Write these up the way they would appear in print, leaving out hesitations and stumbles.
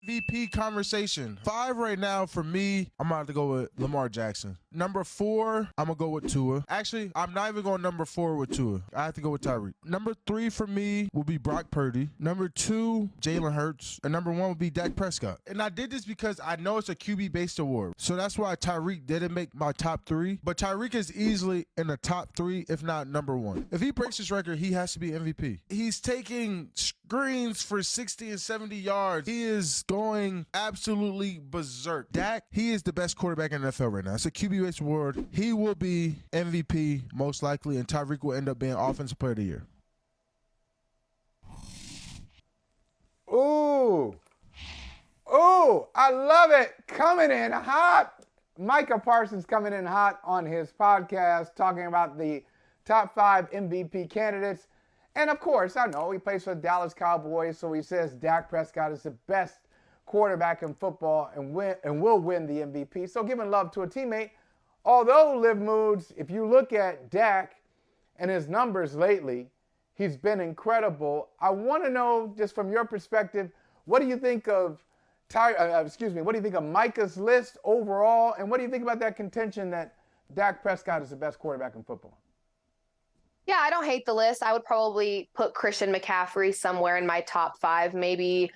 MVP conversation. 5 right now for me, I'm about to go with Lamar Jackson. Number 4, I'm going to go with Tua. Actually, I'm not even going number 4 with Tua. I have to go with Tyreek. Number 3 for me will be Brock Purdy. Number 2, Jalen Hurts. And number 1 will be Dak Prescott. And I did this because I know it's a QB-based award. So that's why Tyreek didn't make my top 3. But Tyreek is easily in the top 3, if not number 1. If he breaks his record, he has to be MVP. He's taking screens for 60 and 70 yards. He is going absolutely berserk. Dak, he is the best quarterback in the NFL right now. It's a QB-based award. He will be MVP most likely, and Tyreek will end up being Offensive Player of the Year. Ooh, I love it. Coming in hot. Micah Parsons coming in hot on his podcast, talking about the top 5 MVP candidates. And of course, I know he plays for the Dallas Cowboys, so he says Dak Prescott is the best quarterback in football and will win the MVP. So giving love to a teammate. Although, Liv Moods, if you look at Dak and his numbers lately, he's been incredible. I want to know, just from your perspective, what do you think of what do you think of Micah's list overall, and what do you think about that contention that Dak Prescott is the best quarterback in football? Yeah, I don't hate the list. I would probably put Christian McCaffrey somewhere in my top 5, maybe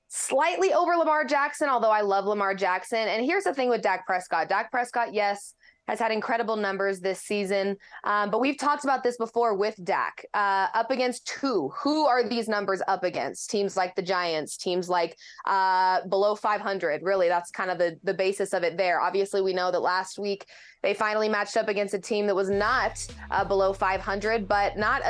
slightly over Lamar Jackson, although I love Lamar Jackson. And here's the thing with Dak Prescott. Dak Prescott, yes, has had incredible numbers this season. But we've talked about this before with Dak. Up against who? Who are these numbers up against? Teams like the Giants, teams like below 500. Really, that's kind of the basis of it there. Obviously, we know that last week they finally matched up against a team that was not below 500, but not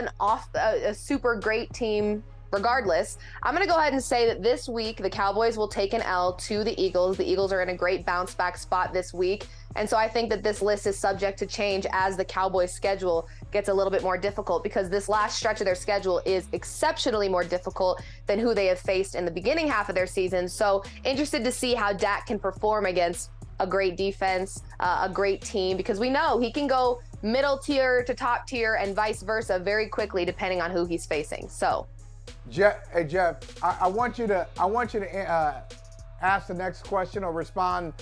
a super great team. Regardless, I'm going to go ahead and say that this week the Cowboys will take an L to the Eagles. The Eagles are in a great bounce back spot this week. And so I think that this list is subject to change as the Cowboys schedule gets a little bit more difficult, because this last stretch of their schedule is exceptionally more difficult than who they have faced in the beginning half of their season. So interested to see how Dak can perform against a great defense, a great team, because we know he can go middle tier to top tier and vice versa very quickly depending on who he's facing. So Jeff, I want you to ask the next question or respond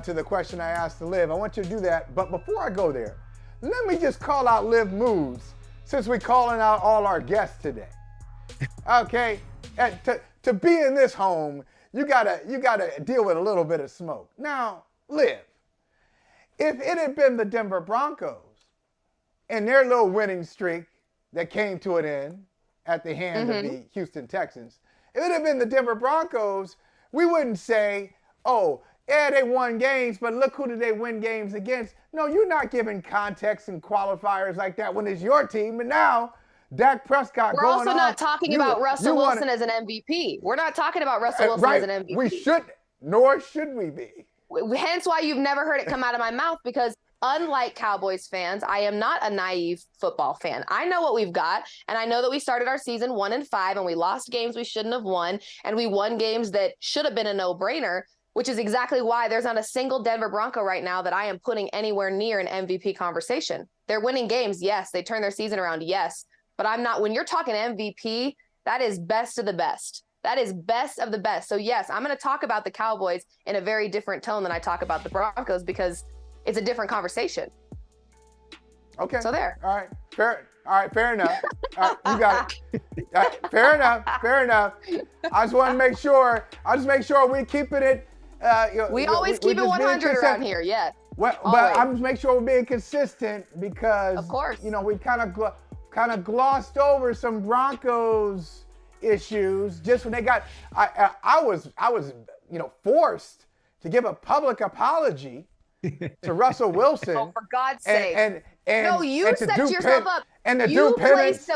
to the question I asked to Liv. I want you to do that. But before I go there, let me just call out Liv Moods, since we're calling out all our guests today. Okay, and to be in this home, you gotta deal with a little bit of smoke. Now, Liv, if it had been the Denver Broncos and their little winning streak that came to an end at the hand of the Houston Texans, if it had been the Denver Broncos, we wouldn't say, oh, yeah, they won games, but look who did they win games against. No, you're not giving context and qualifiers like that when it's your team. And now, Dak Prescott We're also not talking about Russell Wilson as an MVP. We're not talking about Russell Wilson as an MVP. We should, nor should we be. Hence why you've never heard it come out of my mouth, because unlike Cowboys fans, I am not a naive football fan. I know what we've got, and I know that we started our season 1-5, and we lost games we shouldn't have won, and we won games that should have been a no-brainer, which is exactly why there's not a single Denver Bronco right now that I am putting anywhere near an MVP conversation. They're winning games, yes. They turn their season around, yes. But I'm not, when you're talking MVP, that is best of the best. That is best of the best. So yes, I'm going to talk about the Cowboys in a very different tone than I talk about the Broncos, because it's a different conversation. Okay. So there. All right. Fair enough. You got it. Fair enough. I just want to make sure. We're keeping it. We always keep it 100 around here. Yes. Well, but I'm just making sure we're being consistent, because of course, we kind of glossed over some Broncos issues just when they got. I was forced to give a public apology to Russell Wilson. Oh, for God's sake! And no, you set yourself up. And to you do penance,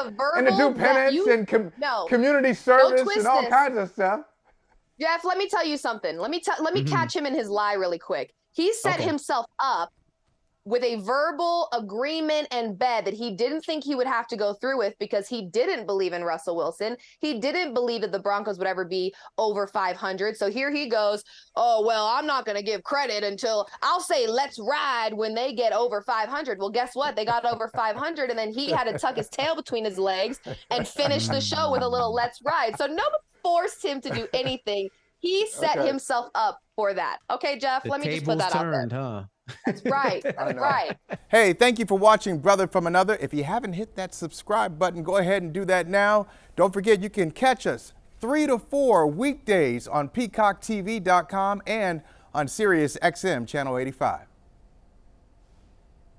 no, community service and all kinds of stuff. Jeff, let me tell you something. Let me catch him in his lie really quick. He set himself up with a verbal agreement and bet that he didn't think he would have to go through with, because he didn't believe in Russell Wilson. He didn't believe that the Broncos would ever be over 500. So here he goes, oh, well, I'm not going to give credit until I'll say let's ride when they get over 500. Well, guess what? They got over 500, and then he had to tuck his tail between his legs and finish the show with a little let's ride. So nobody forced him to do anything. He set Okay. himself up for that. Okay, Jeff, The let me just put that tables turned, out huh? there. That's right. That's right. Hey, thank you for watching Brother from Another. If you haven't hit that subscribe button, go ahead and do that now. Don't forget you can catch us 3 to 4 weekdays on PeacockTV.com and on Sirius XM Channel 85.